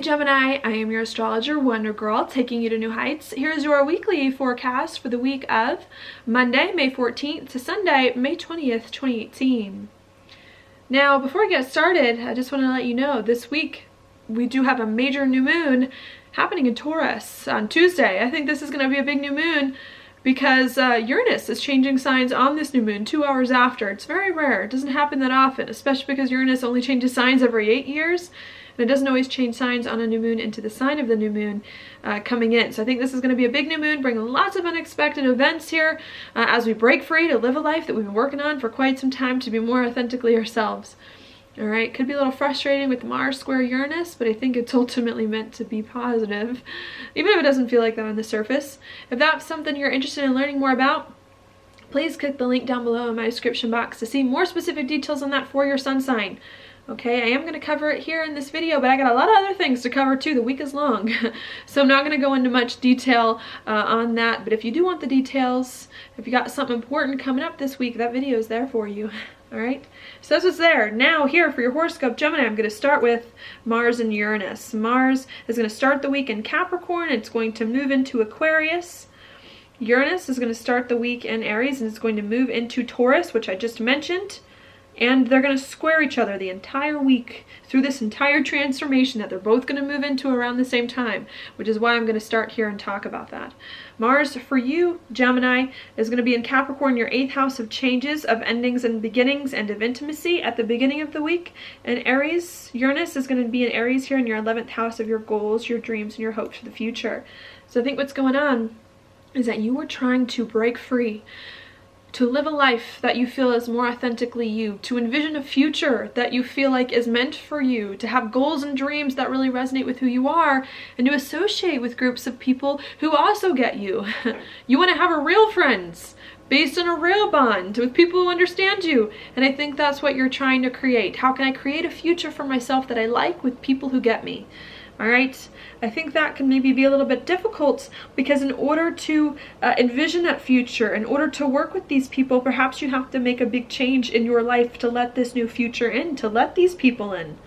Gemini, I am your astrologer, Wonder Girl, taking you to new heights. Here's your weekly forecast for the week of Monday, May 14th to Sunday, May 20th, 2018. Now, before I get started, I just want to let you know this week we do have a major new moon happening in Taurus on Tuesday. I think this is going to be a big new moon because Uranus is changing signs on this new moon 2 hours after. It's very rare. It doesn't happen that often, especially because Uranus only changes signs every 8 years. And it doesn't always change signs on a new moon into the sign of the new moon coming in. So I think this is going to be a big new moon, bringing lots of unexpected events here as we break free to live a life that we've been working on for quite some time to be more authentically ourselves. All right, could be a little frustrating with Mars square Uranus, but I think it's ultimately meant to be positive, even if it doesn't feel like that on the surface. If that's something you're interested in learning more about, please click the link down below in my description box to see more specific details on that for your sun sign. Okay, I am going to cover it here in this video, but I got a lot of other things to cover too. The week is long, so I'm not going to go into much detail on that. But if you do want the details, if you got something important coming up this week, that video is there for you. All right, so that's what's there. Now here for your horoscope, Gemini, I'm going to start with Mars and Uranus. Mars is going to start the week in Capricorn. It's going to move into Aquarius. Uranus is going to start the week in Aries, and it's going to move into Taurus, which I just mentioned. And they're going to square each other the entire week through this entire transformation that they're both going to move into around the same time, which is why I'm going to start here and talk about that. Mars, for you, Gemini, is going to be in Capricorn, your 8th house of changes, of endings and beginnings, and of intimacy at the beginning of the week. And Aries, Uranus is going to be in Aries here in your 11th house of your goals, your dreams, and your hopes for the future. So I think what's going on is that you are trying to break free, to live a life that you feel is more authentically you, to envision a future that you feel like is meant for you, to have goals and dreams that really resonate with who you are, and to associate with groups of people who also get you. You want to have a real friends based on a real bond with people who understand you. And I think that's what you're trying to create. How can I create a future for myself that I like with people who get me? All right, I think that can maybe be a little bit difficult because in order to envision that future, in order to work with these people, perhaps you have to make a big change in your life to let this new future in, to let these people in.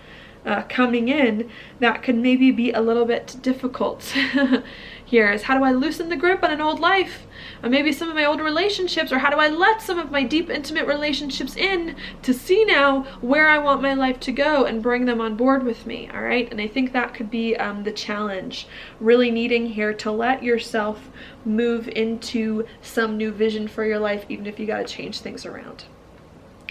Coming in, that could maybe be a little bit difficult. Here is, how do I loosen the grip on an old life? Or maybe some of my old relationships, or how do I let some of my deep, intimate relationships in to see now where I want my life to go and bring them on board with me, all right? And I think that could be the challenge, really needing here to let yourself move into some new vision for your life, even if you got to change things around.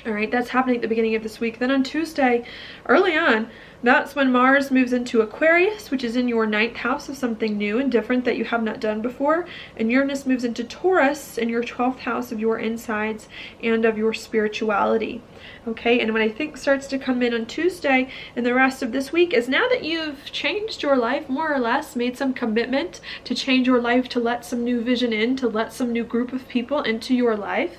All right, that's happening at the beginning of this week. Then on Tuesday, early on, that's when Mars moves into Aquarius, which is in your 9th house of something new and different that you have not done before. And Uranus moves into Taurus in your 12th house of your insides and of your spirituality. Okay, and what I think starts to come in on Tuesday and the rest of this week is now that you've changed your life, more or less, made some commitment to change your life, to let some new vision in, to let some new group of people into your life,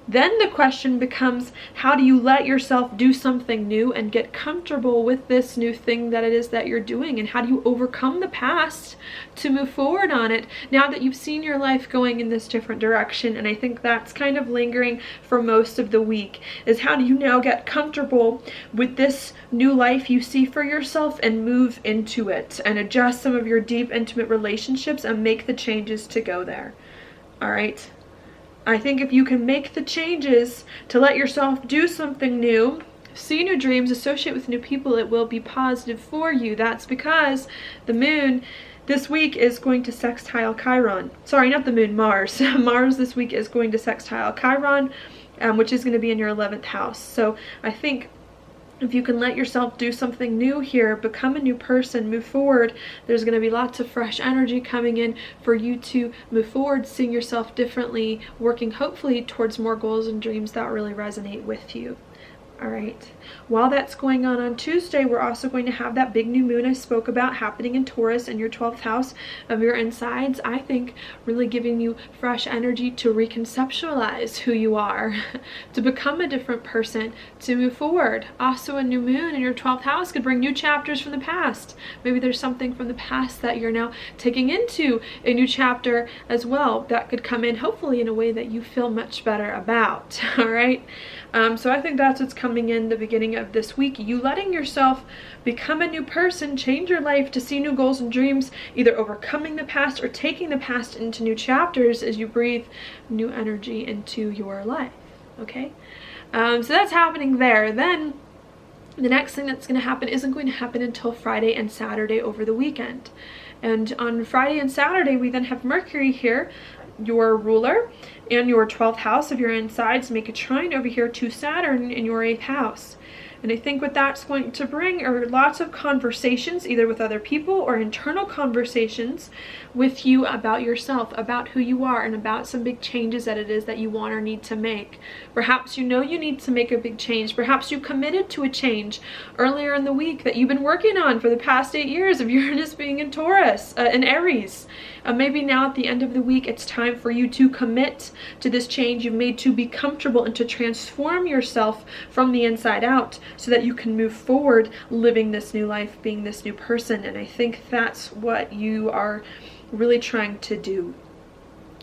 then the question becomes, how do you let yourself do something new and get comfortable with this new thing that it is that you're doing? And how do you overcome the past to move forward on it now that you've seen your life going in this different direction? And I think that's kind of lingering for most of the week, is how do you now get comfortable with this new life you see for yourself and move into it and adjust some of your deep, intimate relationships and make the changes to go there. All right. I think if you can make the changes to let yourself do something new, see new dreams, associate with new people, it will be positive for you. That's because the moon this week is going to sextile Chiron. Sorry, not the moon, Mars. Mars this week is going to sextile Chiron, which is going to be in your 11th house. So I think if you can let yourself do something new here, become a new person, move forward, there's going to be lots of fresh energy coming in for you to move forward, seeing yourself differently, working hopefully towards more goals and dreams that really resonate with you. All right. While that's going on Tuesday, we're also going to have that big new moon I spoke about happening in Taurus in your 12th house of your insides. I think really giving you fresh energy to reconceptualize who you are, to become a different person, to move forward. Also, a new moon in your 12th house could bring new chapters from the past. Maybe there's something from the past that you're now taking into a new chapter as well that could come in hopefully in a way that you feel much better about. All right. So I think that's what's coming coming in the beginning of this week, you letting yourself become a new person, change your life to see new goals and dreams, either overcoming the past or taking the past into new chapters as you breathe new energy into your life. Okay, so that's happening there. Then the next thing that's going to happen isn't going to happen until Friday and Saturday over the weekend. And on Friday and Saturday, we then have Mercury here, your ruler, and your 12th house of your insides make a trine over here to Saturn in your 8th house. And I think what that's going to bring are lots of conversations, either with other people or internal conversations with you about yourself, about who you are, and about some big changes that it is that you want or need to make. Perhaps you know you need to make a big change. Perhaps you committed to a change earlier in the week that you've been working on for the past 8 years of Uranus being in Taurus, in Aries. Maybe now at the end of the week, it's time for you to commit to this change you've made, to be comfortable and to transform yourself from the inside out so that you can move forward living this new life, being this new person. And I think that's what you are really trying to do.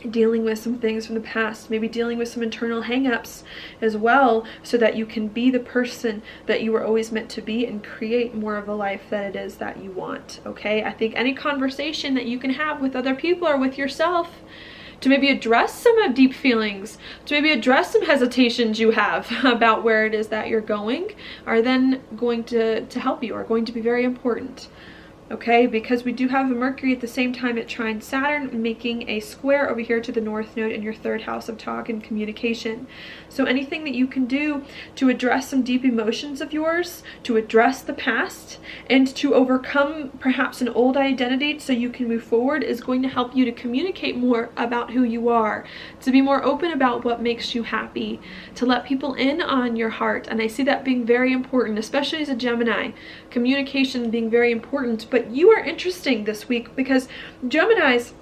Dealing with some things from the past, maybe dealing with some internal hang-ups as well, so that you can be the person that you were always meant to be and create more of a life that it is that you want. Okay, I think any conversation that you can have with other people or with yourself to maybe address some deep feelings, to maybe address some hesitations you have about where it is that you're going, are then going to help you, are going to be very important. Okay, because we do have a Mercury at the same time at trine Saturn, making a square over here to the North Node in your 3rd house of talk and communication. So anything that you can do to address some deep emotions of yours, to address the past, and to overcome perhaps an old identity so you can move forward is going to help you to communicate more about who you are, to be more open about what makes you happy, to let people in on your heart. And I see that being very important, especially as a Gemini. Communication being very important. But you are interesting this week because Geminis,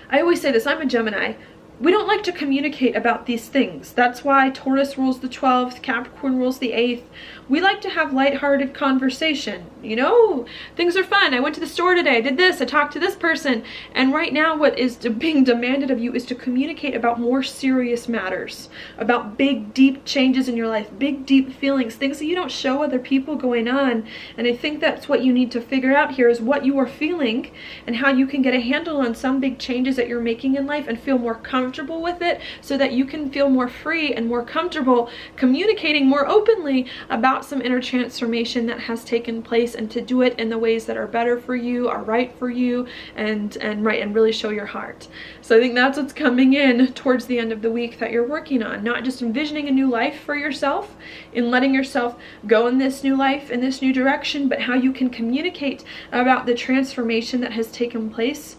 I always say this, I'm a Gemini, we don't like to communicate about these things. That's why Taurus rules the 12th, Capricorn rules the 8th. We like to have lighthearted conversation. You know, things are fun. I went to the store today, I did this, I talked to this person. And right now what is being demanded of you is to communicate about more serious matters, about big, deep changes in your life, big, deep feelings, things that you don't show other people going on. And I think that's what you need to figure out here is what you are feeling and how you can get a handle on some big changes that you're making in life and feel more comfortable with it so that you can feel more free and more comfortable communicating more openly about some inner transformation that has taken place, and to do it in the ways that are better for you, are right for you, and really show your heart. So I think that's what's coming in towards the end of the week that you're working on, not just envisioning a new life for yourself, in letting yourself go in this new life, in this new direction, but how you can communicate about the transformation that has taken place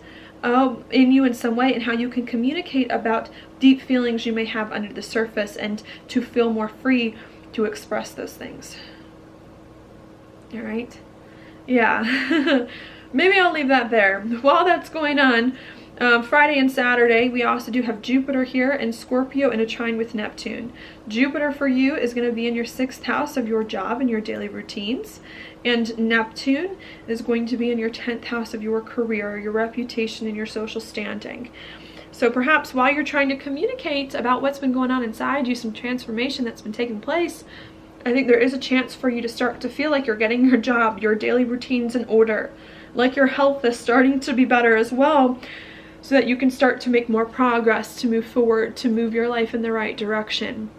in you in some way, and how you can communicate about deep feelings you may have under the surface and to feel more free to express those things. All right, yeah. Maybe I'll leave that there. While that's going on, Friday and Saturday, we also do have Jupiter here in Scorpio in a trine with Neptune. Jupiter for you is going to be in your 6th house of your job and your daily routines. And Neptune is going to be in your 10th house of your career, your reputation, and your social standing. So perhaps while you're trying to communicate about what's been going on inside you, some transformation that's been taking place, I think there is a chance for you to start to feel like you're getting your job, your daily routines in order, like your health is starting to be better as well, so that you can start to make more progress, to move forward, to move your life in the right direction.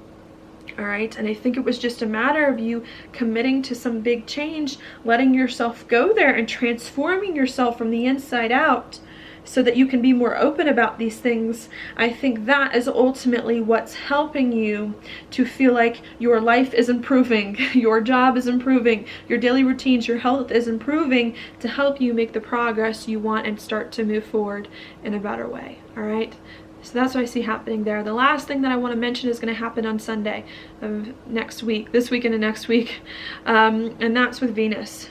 All right, and I think it was just a matter of you committing to some big change, letting yourself go there and transforming yourself from the inside out so that you can be more open about these things. I think that is ultimately what's helping you to feel like your life is improving, your job is improving, your daily routines, your health is improving, to help you make the progress you want and start to move forward in a better way. All right, so that's what I see happening there. The last thing that I want to mention is going to happen on Sunday of next week, this week and next week, and that's with Venus.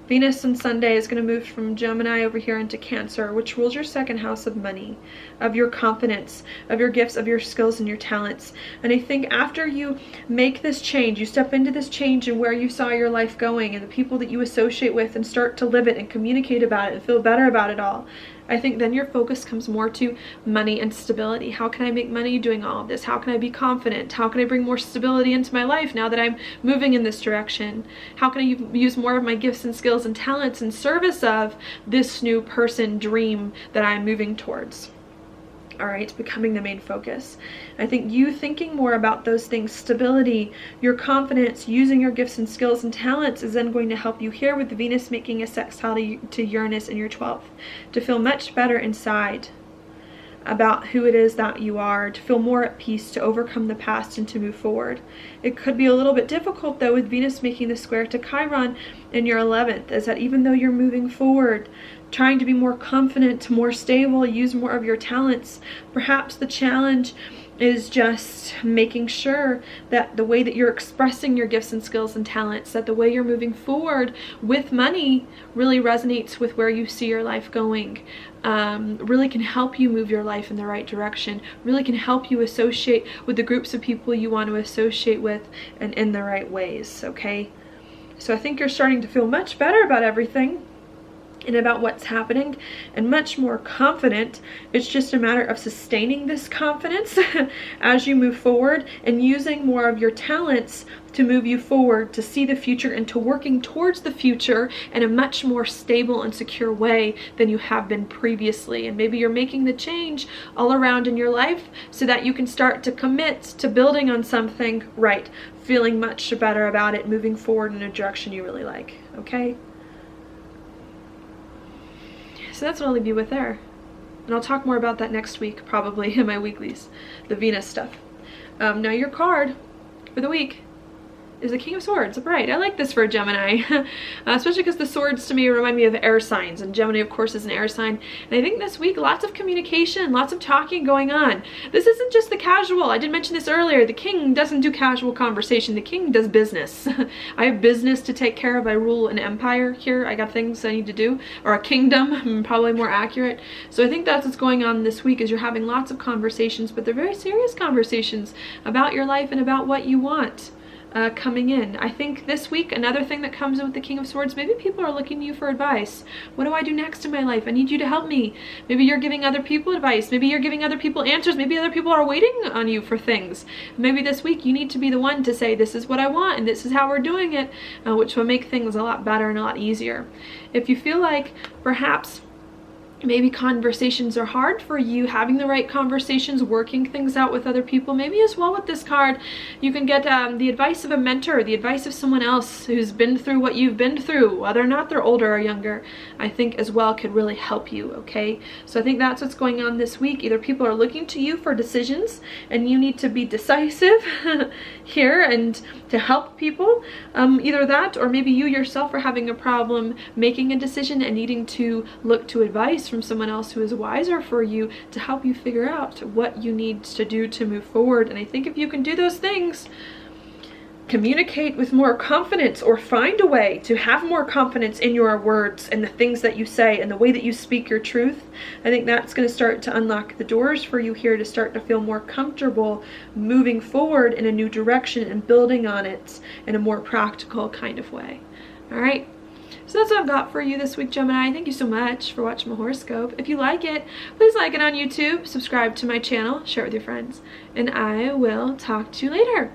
Venus on Sunday is going to move from Gemini over here into Cancer, which rules your 2nd house of money, of your confidence, of your gifts, of your skills and your talents. And I think after you make this change, you step into this change and where you saw your life going and the people that you associate with and start to live it and communicate about it and feel better about it all, I think then your focus comes more to money and stability. How can I make money doing all of this? How can I be confident? How can I bring more stability into my life now that I'm moving in this direction? How can I use more of my gifts and skills and talents in service of this new person dream that I'm moving towards? All right, becoming the main focus. I think you thinking more about those things, stability, your confidence, using your gifts and skills and talents, is then going to help you here with Venus making a sextile to Uranus in your 12th, to feel much better inside about who it is that you are, to feel more at peace, to overcome the past and to move forward. It could be a little bit difficult though with Venus making the square to Chiron in your 11th, is that even though you're moving forward, trying to be more confident, more stable, use more of your talents, perhaps the challenge is just making sure that the way that you're expressing your gifts and skills and talents, that the way you're moving forward with money really resonates with where you see your life going, really can help you move your life in the right direction, really can help you associate with the groups of people you want to associate with and in the right ways, okay? So I think you're starting to feel much better about everything and about what's happening, and much more confident. It's just a matter of sustaining this confidence as you move forward and using more of your talents to move you forward, to see the future and to working towards the future in a much more stable and secure way than you have been previously. And maybe you're making the change all around in your life so that you can start to commit to building on something right, feeling much better about it, moving forward in a direction you really like, okay? So that's what I'll leave you with there. And I'll talk more about that next week, probably in my weeklies, the Venus stuff. Now your card for the week is the King of Swords. Right, I like this for a Gemini, especially because the swords to me remind me of air signs, and Gemini of course is an air sign. And I think this week lots of communication, lots of talking going on. This isn't just the casual. I did mention this earlier. The King doesn't do casual conversation. The King does business. I have business to take care of. I rule an empire here. I got things I need to do, or a kingdom, probably more accurate. So I think that's what's going on this week, is you're having lots of conversations, but they're very serious conversations about your life and about what you want. Coming in. I think this week, another thing that comes in with the King of Swords, maybe people are looking to you for advice. What do I do next in my life? I need you to help me. Maybe you're giving other people advice. Maybe you're giving other people answers. Maybe other people are waiting on you for things. Maybe this week you need to be the one to say, this is what I want and this is how we're doing it, which will make things a lot better and a lot easier. If you feel like perhaps maybe conversations are hard for you, having the right conversations, working things out with other people, maybe as well with this card, you can get the advice of a mentor, the advice of someone else who's been through what you've been through, whether or not they're older or younger, I think as well could really help you, okay? So I think that's what's going on this week. Either people are looking to you for decisions and you need to be decisive here and to help people, either that, or maybe you yourself are having a problem making a decision and needing to look to advice from someone else who is wiser for you to help you figure out what you need to do to move forward. And I think if you can do those things, communicate with more confidence, or find a way to have more confidence in your words and the things that you say and the way that you speak your truth, I think that's going to start to unlock the doors for you here to start to feel more comfortable moving forward in a new direction and building on it in a more practical kind of way. All right. So that's what I've got for you this week, Gemini. Thank you so much for watching my horoscope. If you like it, please like it on YouTube, subscribe to my channel, share it with your friends, and I will talk to you later.